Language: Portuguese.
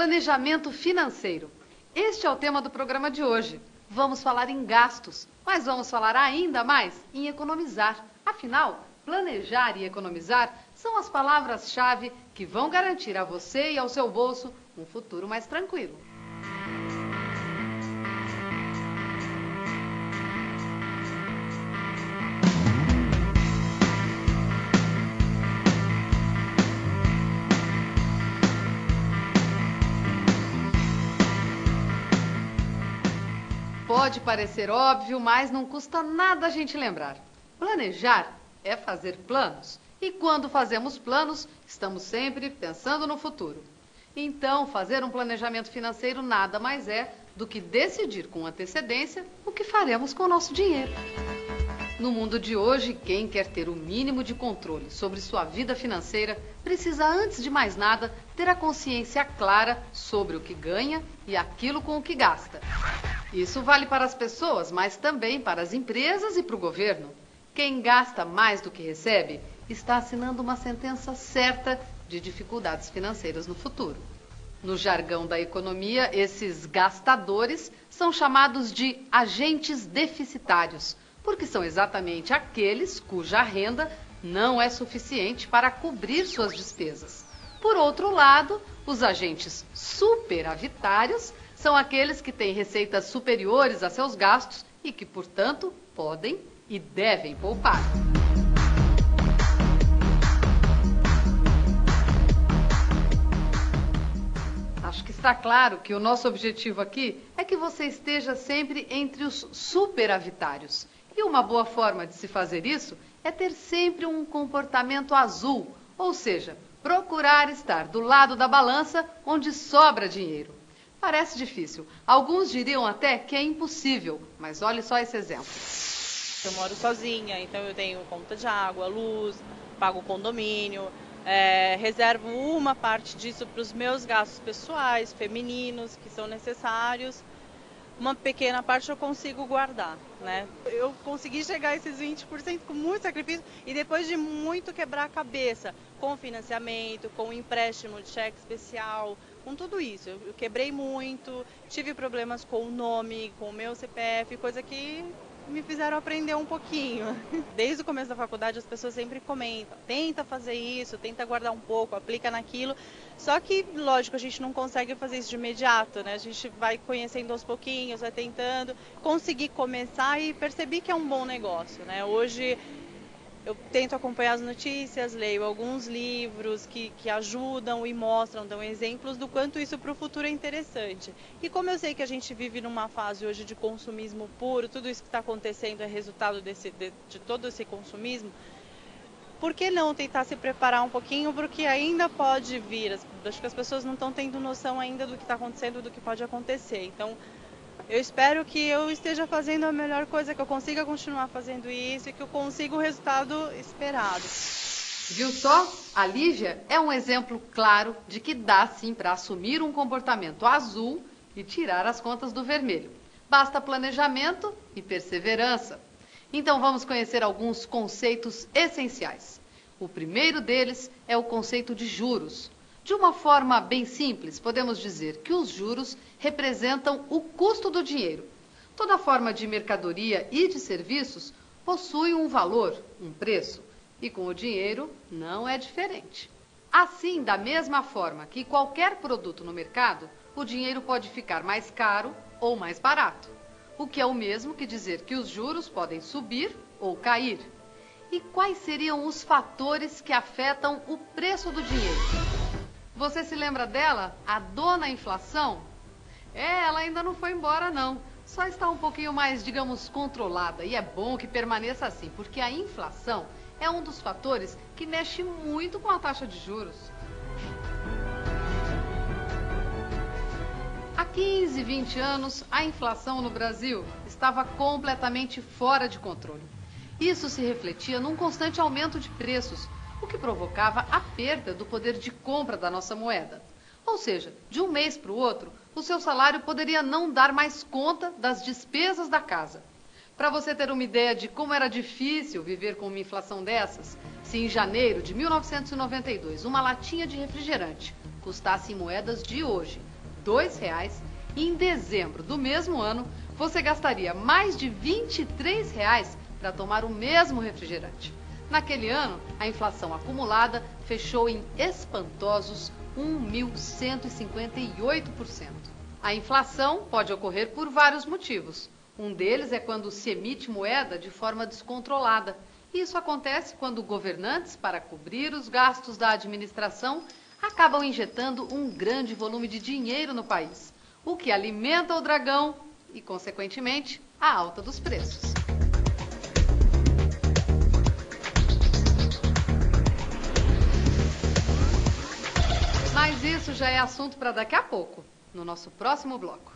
Planejamento financeiro. Este é o tema do programa de hoje. Vamos falar em gastos, mas vamos falar ainda mais em economizar. Afinal, planejar e economizar são as palavras-chave que vão garantir a você e ao seu bolso um futuro mais tranquilo. Pode parecer óbvio, mas não custa nada a gente lembrar. Planejar é fazer planos. E quando fazemos planos, estamos sempre pensando no futuro. Então, fazer um planejamento financeiro nada mais é do que decidir com antecedência o que faremos com o nosso dinheiro. No mundo de hoje, quem quer ter o mínimo de controle sobre sua vida financeira precisa, antes de mais nada, ter a consciência clara sobre o que ganha e aquilo com o que gasta. Isso vale para as pessoas, mas também para as empresas e para o governo. Quem gasta mais do que recebe está assinando uma sentença certa de dificuldades financeiras no futuro. No jargão da economia, esses gastadores são chamados de agentes deficitários, porque são exatamente aqueles cuja renda não é suficiente para cobrir suas despesas. Por outro lado, os agentes superavitários são aqueles que têm receitas superiores a seus gastos e que, portanto, podem e devem poupar. Acho que está claro que o nosso objetivo aqui é que você esteja sempre entre os superavitários. E uma boa forma de se fazer isso é ter sempre um comportamento azul, ou seja, procurar estar do lado da balança onde sobra dinheiro. Parece difícil. Alguns diriam até que é impossível, mas olhe só esse exemplo. Eu moro sozinha, então eu tenho conta de água, luz, pago condomínio, reservo uma parte disso para os meus gastos pessoais, femininos, que são necessários. Uma pequena parte eu consigo guardar, né? Eu consegui chegar a esses 20% com muito sacrifício e depois de muito quebrar a cabeça, com financiamento, com empréstimo de cheque especial, com tudo isso. Eu quebrei muito, tive problemas com o nome, com o meu CPF, coisa que me fizeram aprender um pouquinho. Desde o começo da faculdade as pessoas sempre comentam, tenta fazer isso, tenta guardar um pouco, aplica naquilo. Só que, lógico, a gente não consegue fazer isso de imediato, né? A gente vai conhecendo aos pouquinhos, vai tentando conseguir começar e perceber que é um bom negócio, né? Hoje eu tento acompanhar as notícias, leio alguns livros que ajudam e mostram, dão exemplos do quanto isso para o futuro é interessante. E como eu sei que a gente vive numa fase hoje de consumismo puro, tudo isso que está acontecendo é resultado de todo esse consumismo, por que não tentar se preparar um pouquinho para o que ainda pode vir? Acho que as pessoas não estão tendo noção ainda do que está acontecendo, do que pode acontecer. Então, eu espero que eu esteja fazendo a melhor coisa, que eu consiga continuar fazendo isso e que eu consiga o resultado esperado. Viu só? A Lívia é um exemplo claro de que dá sim para assumir um comportamento azul e tirar as contas do vermelho. Basta planejamento e perseverança. Então vamos conhecer alguns conceitos essenciais. O primeiro deles é o conceito de juros. De uma forma bem simples, podemos dizer que os juros representam o custo do dinheiro. Toda forma de mercadoria e de serviços possui um valor, um preço, e com o dinheiro não é diferente. Assim, da mesma forma que qualquer produto no mercado, o dinheiro pode ficar mais caro ou mais barato, o que é o mesmo que dizer que os juros podem subir ou cair. E quais seriam os fatores que afetam o preço do dinheiro? Você se lembra dela? A dona inflação? Ela ainda não foi embora não. Só está um pouquinho mais, digamos, controlada. E é bom que permaneça assim, porque a inflação é um dos fatores que mexe muito com a taxa de juros. Há 15, 20 anos, a inflação no Brasil estava completamente fora de controle. Isso se refletia num constante aumento de preços, o que provocava a perda do poder de compra da nossa moeda. Ou seja, de um mês para o outro, o seu salário poderia não dar mais conta das despesas da casa. Para você ter uma ideia de como era difícil viver com uma inflação dessas, se em janeiro de 1992 uma latinha de refrigerante custasse em moedas de hoje R$ 2 e em dezembro do mesmo ano você gastaria mais de R$ 23 para tomar o mesmo refrigerante. Naquele ano, a inflação acumulada fechou em espantosos 1.158%. A inflação pode ocorrer por vários motivos. Um deles é quando se emite moeda de forma descontrolada. Isso acontece quando governantes, para cobrir os gastos da administração, acabam injetando um grande volume de dinheiro no país, o que alimenta o dragão e, consequentemente, a alta dos preços. Mas isso já é assunto para daqui a pouco, no nosso próximo bloco.